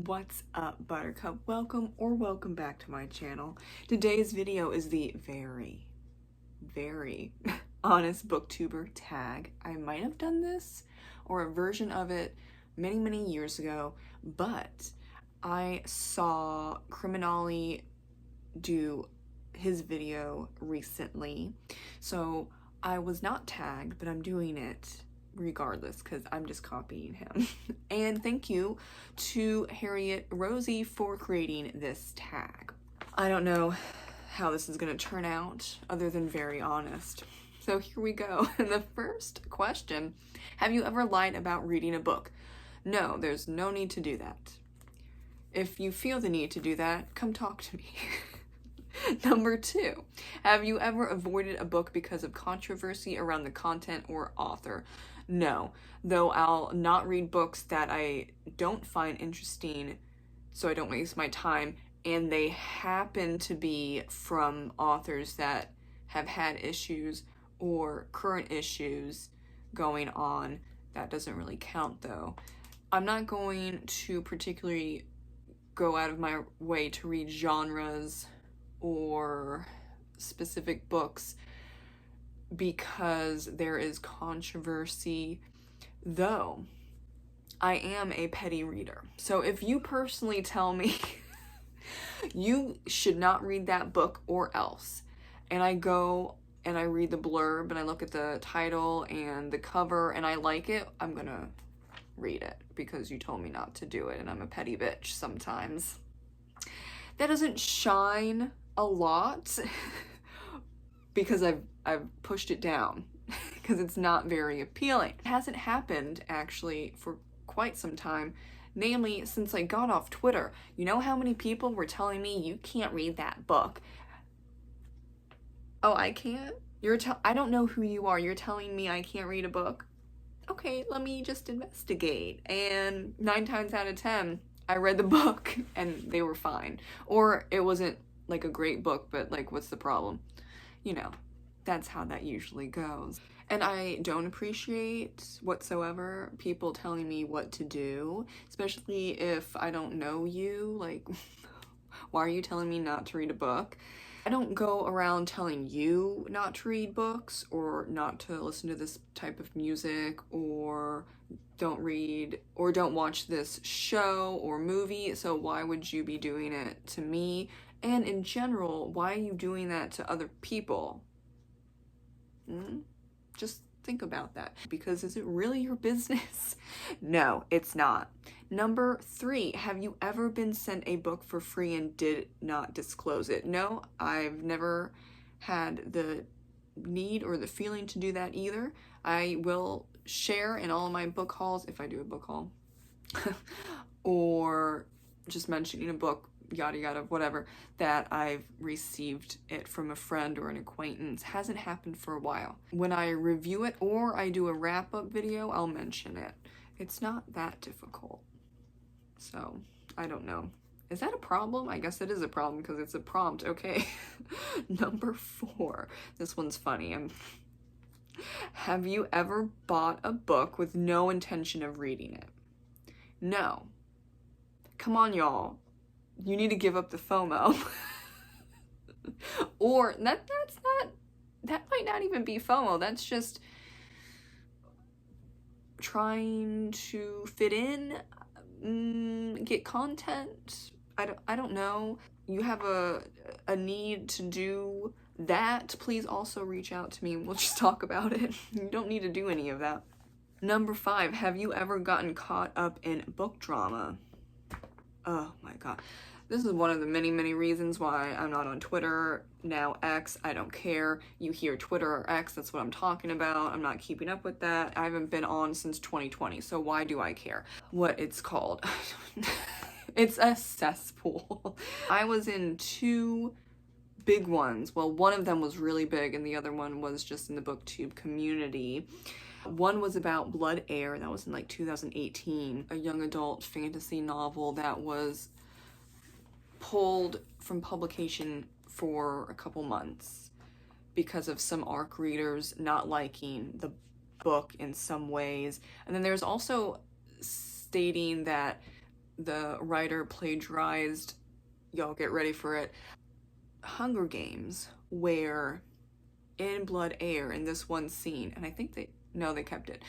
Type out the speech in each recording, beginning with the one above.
What's up, Buttercup? Welcome back to my channel. Today's video is the very honest booktuber tag. I might have done this or a version of it many years ago, but I saw Criminali do his video recently, so I was not tagged, but I'm doing it regardless because I'm just copying him. And thank you to Harriet Rosie for creating this tag. I don't know how this is going to turn out other than very honest. So here we go. The first question, have you ever lied about reading a book? No, there's no need to do that. If you feel the need to do that, come talk to me. Number 2, have you ever avoided a book because of controversy around the content or author? No, though I'll not read books that I don't find interesting so I don't waste my time, and they happen to be from authors that have had issues or current issues going on. That doesn't really count though. I'm not going to particularly go out of my way to read genres or specific books because there is controversy, though I am a petty reader. So if you personally tell me you should not read that book or else, and I go and I read the blurb and I look at the title and the cover and I like it, I'm gonna read it because you told me not to do it, and I'm a petty bitch sometimes. That doesn't shine a lot because I've pushed it down because it's not very appealing. It hasn't happened actually for quite some time, namely since I got off Twitter. You know how many people were telling me you can't read that book? Oh, I can't? I don't know who you are. You're telling me I can't read a book? Okay, let me just investigate. And 9 times out of 10, I read the book and they were fine. Or it wasn't like a great book, but like, what's the problem? You know, that's how that usually goes. And I don't appreciate whatsoever people telling me what to do, especially if I don't know you. Like, why are you telling me not to read a book? I don't go around telling you not to read books or not to listen to this type of music or don't read or don't watch this show or movie, so why would you be doing it to me? And in general, why are you doing that to other people? Just think about that. Because is it really your business? No, it's not. Number 3, have you ever been sent a book for free and did not disclose it? No, I've never had the need or the feeling to do that either. I will share in all of my book hauls, if I do a book haul, or just mentioning a book, yada yada, whatever, that I've received it from a friend or an acquaintance. Hasn't happened for a while. When I review it or I do a wrap-up video, I'll mention it. It's not that difficult. So, I don't know. Is that a problem? I guess it is a problem because it's a prompt. Okay. Number 4. This one's funny. Have you ever bought a book with no intention of reading it? No. Come on, y'all. You need to give up the FOMO. Or that might not even be FOMO. That's just trying to fit in, get content. I don't know. You have a need to do that, please also reach out to me and we'll just talk about it. You don't need to do any of that. Number 5, have you ever gotten caught up in book drama? Oh my god. This is one of the many reasons why I'm not on Twitter, now X. I don't care. You hear Twitter or X, that's what I'm talking about. I'm not keeping up with that. I haven't been on since 2020, so why do I care what it's called? It's a cesspool. I was in 2 big ones. Well, one of them was really big and the other one was just in the Booktube community. One was about Blood Air, that was in like 2018, a young adult fantasy novel that was pulled from publication for a couple months because of some ARC readers not liking the book in some ways. And then there's also stating that the writer plagiarized, y'all get ready for it, Hunger Games, where in Blood Air, in this one scene, and I think they kept it,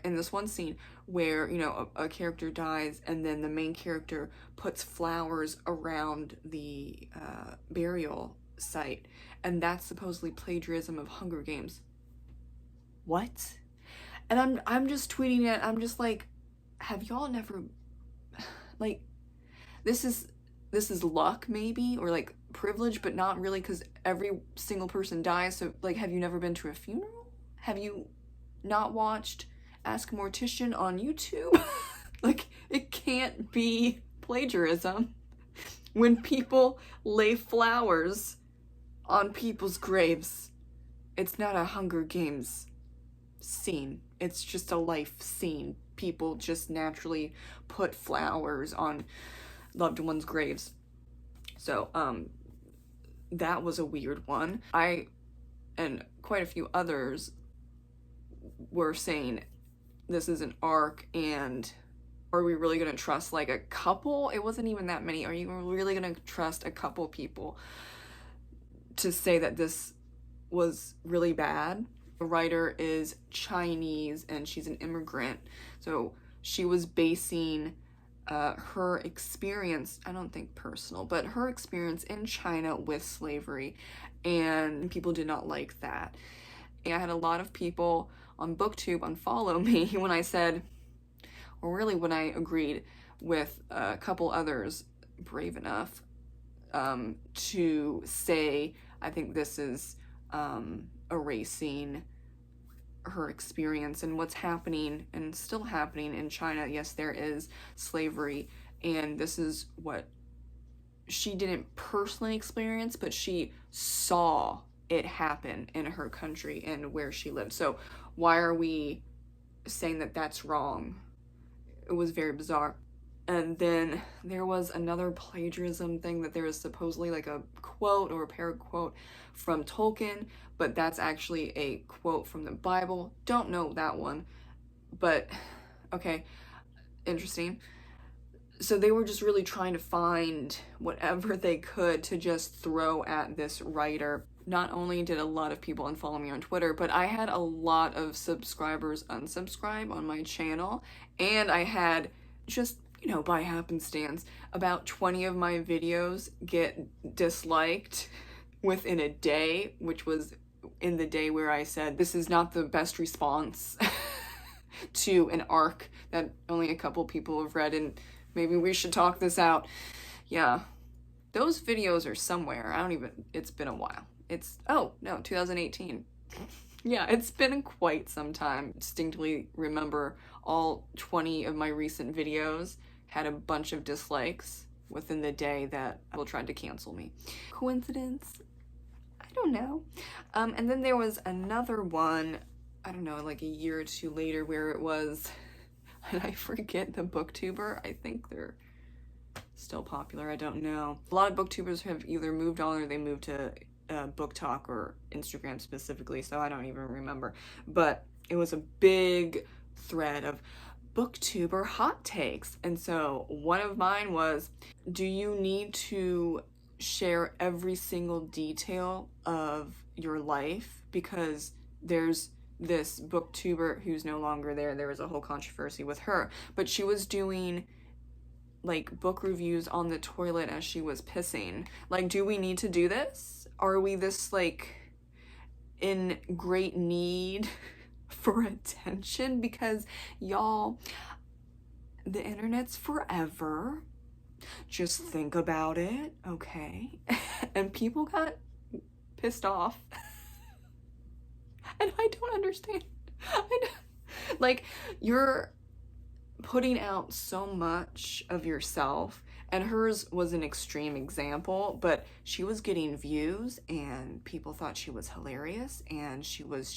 in this one scene where, you know, a character dies and then the main character puts flowers around the burial site, and that's supposedly plagiarism of Hunger Games. What? And I'm just tweeting it, I'm just like, have y'all never, like, this is luck maybe, or like privilege, but not really, because every single person dies. So like, have you never been to a funeral? Have you not watched Ask a Mortician on YouTube? Like, it can't be plagiarism when people lay flowers on people's graves. It's not a Hunger Games scene, it's just a life scene. People just naturally put flowers on loved ones' graves. So that was a weird one. I and quite a few others were saying this is an arc, and are we really gonna trust like a couple? It wasn't even that many. Are you really gonna trust a couple people to say that this was really bad? The writer is Chinese and she's an immigrant, so she was basing her experience, I don't think personal, but her experience in China with slavery, and people did not like that. And I had a lot of people on BookTube unfollow me when I said, or really when I agreed with a couple others brave enough to say, I think this is erasing her experience and what's happening and still happening in China. Yes, there is slavery, and this is what she didn't personally experience, but she saw it happen in her country and where she lived. So why are we saying that that's wrong? It was very bizarre. And then there was another plagiarism thing, that there is supposedly like a quote or a parrot quote from Tolkien, but that's actually a quote from the Bible. Don't know that one, but okay, interesting. So they were just really trying to find whatever they could to just throw at this writer. Not only did a lot of people unfollow me on Twitter, but I had a lot of subscribers unsubscribe on my channel, and I had just, you know, by happenstance, about 20 of my videos get disliked within a day, which was in the day where I said this is not the best response to an arc that only a couple people have read, and maybe we should talk this out. Yeah, those videos are somewhere. It's been a while. Oh no, 2018. Yeah, it's been quite some time. Distinctly remember all 20 of my recent videos had a bunch of dislikes within the day that people tried to cancel me. Coincidence? I don't know. And then there was another one, I don't know, like a year or two later, where it was, and I forget the BookTuber. I think they're still popular, I don't know. A lot of BookTubers have either moved on or they moved to BookTok or Instagram specifically, so I don't even remember. But it was a big thread of BookTuber hot takes. And so one of mine was, do you need to share every single detail of your life? Because there's this BookTuber who's no longer there. There was a whole controversy with her, but she was doing like book reviews on the toilet as she was pissing. Like, do we need to do this? Are we this like in great need for attention? Because y'all, the internet's forever. Just think about it, okay? And people got pissed off. And I don't understand. Like, you're putting out so much of yourself, and hers was an extreme example, but she was getting views and people thought she was hilarious, and she was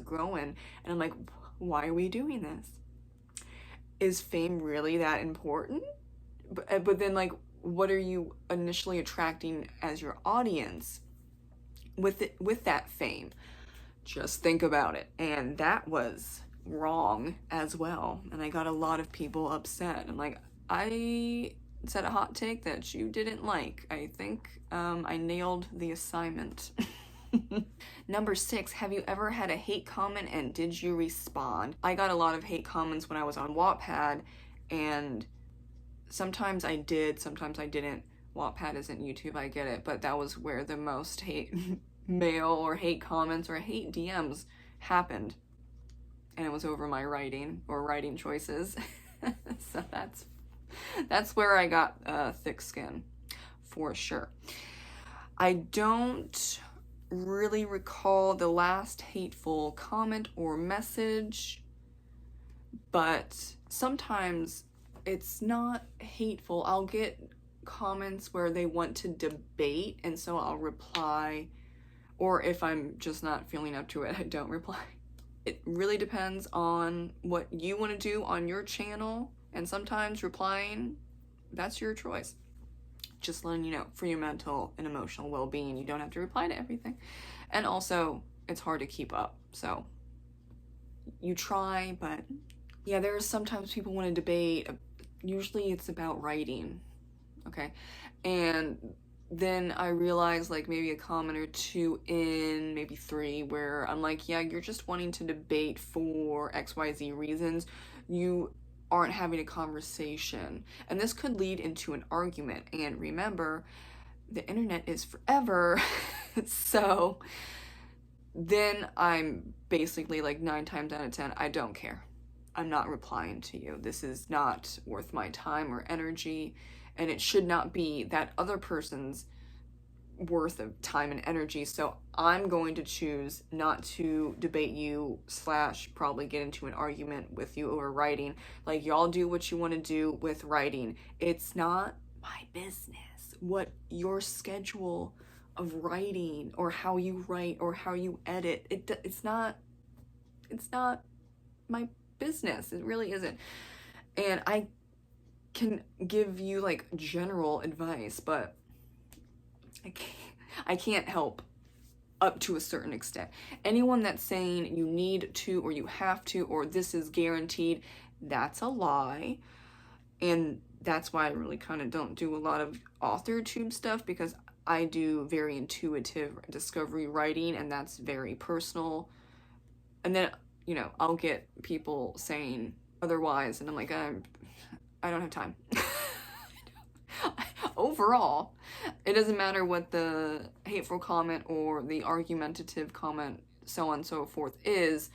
growing. And I'm like, why are we doing this? Is fame really that important? But then, like, what are you initially attracting as your audience with that fame? Just think about it. And that was wrong as well. And I got a lot of people upset. And like, I said a hot take that you didn't like. I think I nailed the assignment. Number 6, have you ever had a hate comment and did you respond? I got a lot of hate comments when I was on Wattpad, and sometimes I did, sometimes I didn't. Wattpad isn't YouTube, I get it, but that was where the most hate mail or hate comments or hate DMs happened. And it was over my writing or writing choices. So that's where I got thick skin, for sure. I don't really recall the last hateful comment or message, but sometimes it's not hateful. I'll get comments where they want to debate, and so I'll reply, or if I'm just not feeling up to it, I don't reply. It really depends on what you want to do on your channel, and sometimes replying, that's your choice. Just letting you know, for your mental and emotional well-being, you don't have to reply to everything. And also, it's hard to keep up, so you try, but yeah, there are sometimes people want to debate. Usually it's about writing, okay? And then I realized, like, maybe a comment or two in, maybe 3, where I'm like, yeah, you're just wanting to debate for XYZ reasons. You aren't having a conversation. And this could lead into an argument. And remember, the internet is forever. So then I'm basically like 9 times out of 10, I don't care. I'm not replying to you. This is not worth my time or energy. And it should not be that other person's worth of time and energy. So I'm going to choose not to debate you / probably get into an argument with you over writing. Like, y'all do what you want to do with writing. It's not my business what your schedule of writing or how you write or how you edit. It's not my business. It really isn't. And I can give you like general advice, but I can't help up to a certain extent. Anyone that's saying you need to or you have to or this is guaranteed, that's a lie. And that's why I really kind of don't do a lot of author tube stuff, because I do very intuitive discovery writing, and that's very personal. And then, you know, I'll get people saying otherwise, and I'm like, I don't have time. Overall, it doesn't matter what the hateful comment or the argumentative comment, so on and so forth, is.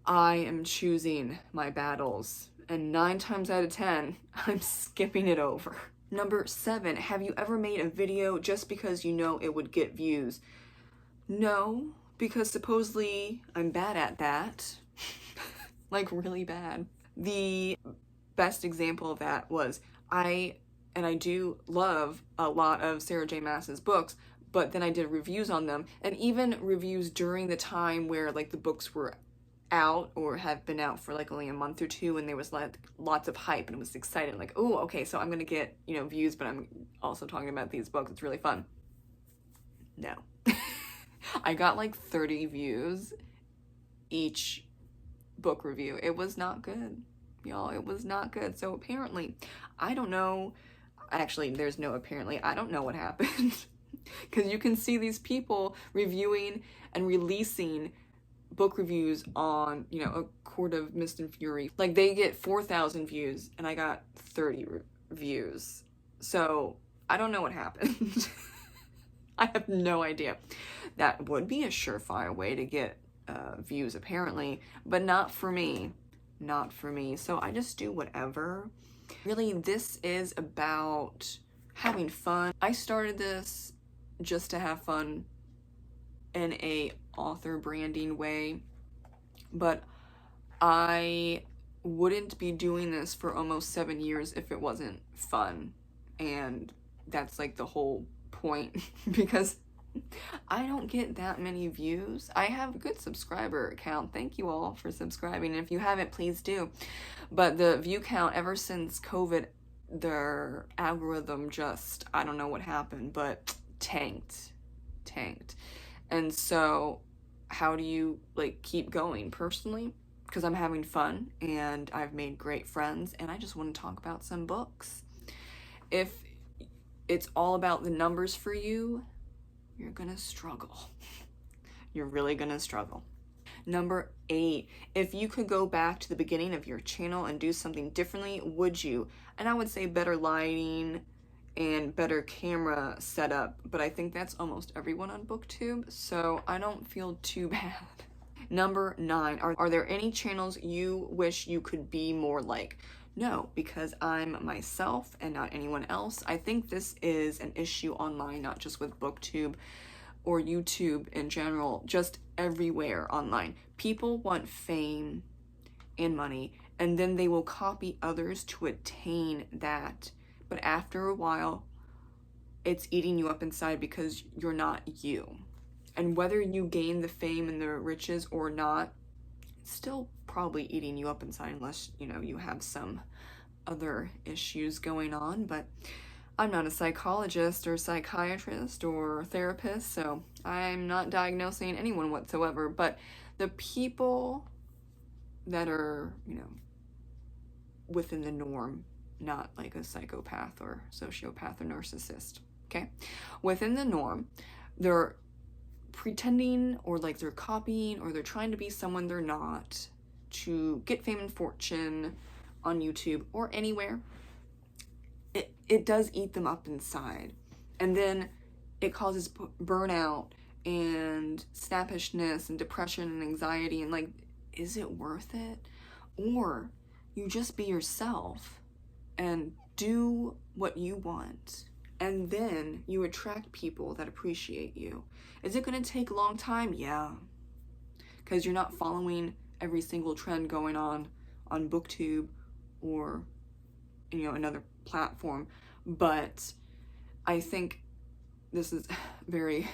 I am choosing my battles, and 9 times out of 10, I'm skipping it over. Number 7, have you ever made a video just because you know it would get views? No, because supposedly I'm bad at that. Like, really bad. The best example of that was I do love a lot of Sarah J. Maas's books, but then I did reviews on them, and even reviews during the time where like the books were out or have been out for like only a month or 2, and there was like lots of hype and it was exciting, like, oh, okay, so I'm gonna get, you know, views, but I'm also talking about these books, it's really fun. No. I got like 30 views each book review. It was not good, y'all. It was not good. So apparently, I don't know, actually there's no apparently, I don't know what happened. Because you can see these people reviewing and releasing book reviews on, you know, A Court of Mist and Fury. Like, they get 4,000 views and I got 30 views. So I don't know what happened. I have no idea. That would be a surefire way to get views apparently, but not for me. Not for me. So I just do whatever. Really, this is about having fun. I started this just to have fun in a author branding way, but I wouldn't be doing this for almost 7 years if it wasn't fun, and that's like the whole point. Because I don't get that many views. I have a good subscriber count. Thank you all for subscribing, and if you haven't, please do. But the view count ever since COVID, their algorithm just, I don't know what happened, but tanked. And so how do you like keep going? Personally, because I'm having fun and I've made great friends and I just want to talk about some books. If it's all about the numbers for you, you're gonna struggle. You're really gonna struggle. Number 8, if you could go back to the beginning of your channel and do something differently, would you? And I would say better lighting and better camera setup, but I think that's almost everyone on BookTube, so I don't feel too bad. Number 9, are there any channels you wish you could be more like? No, because I'm myself and not anyone else. I think this is an issue online, not just with BookTube or YouTube in general, just everywhere online. People want fame and money, and then they will copy others to attain that. But after a while, it's eating you up inside because you're not you. And whether you gain the fame and the riches or not, it's still probably eating you up inside unless, you know, you have some other issues going on. But I'm not a psychologist or psychiatrist or therapist, so I'm not diagnosing anyone whatsoever. But the people that are, you know, within the norm, not like a psychopath or sociopath or narcissist, okay? Within the norm, they're pretending or like they're copying or they're trying to be someone they're not to get fame and fortune on YouTube or anywhere. It does eat them up inside, and then it causes burnout and snappishness and depression and anxiety, and like, is it worth it? Or you just be yourself and do what you want, and then you attract people that appreciate you. Is it going to take a long time? Yeah, because you're not following every single trend going on BookTube or, you know, another platform. But I think this is very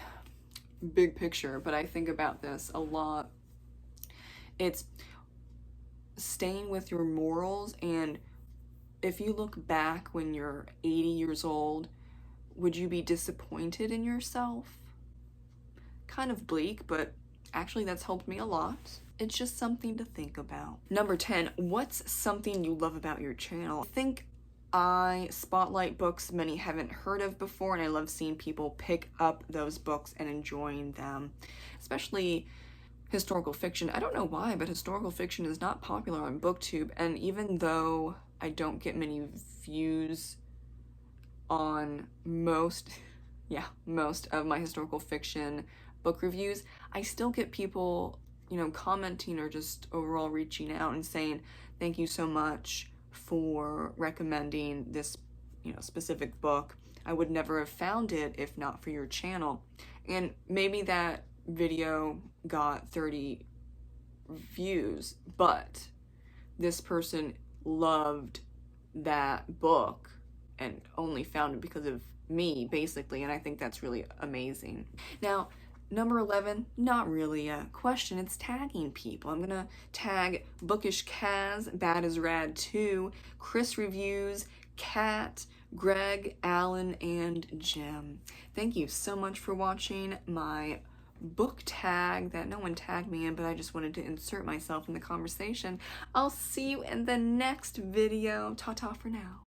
big picture, but I think about this a lot. It's staying with your morals, and if you look back when you're 80 years old, would you be disappointed in yourself? Kind of bleak, but actually that's helped me a lot. It's just something to think about. Number 10, what's something you love about your channel? I think I spotlight books many haven't heard of before, and I love seeing people pick up those books and enjoying them, especially historical fiction. I don't know why, but historical fiction is not popular on BookTube, and even though I don't get many views on most of my historical fiction book reviews, I still get people, you know, commenting or just overall reaching out and saying, thank you so much for recommending this, you know, specific book. I would never have found it if not for your channel. And maybe that video got 30 views, but this person loved that book and only found it because of me, basically, and I think that's really amazing. Now, number 11, not really a question, it's tagging people. I'm gonna tag Bookish Kaz, Bad is Rad 2, Chris Reviews, Kat, Greg, Alan, and Jim. Thank you so much for watching my book tag that no one tagged me in, but I just wanted to insert myself in the conversation. I'll see you in the next video. Ta-ta for now.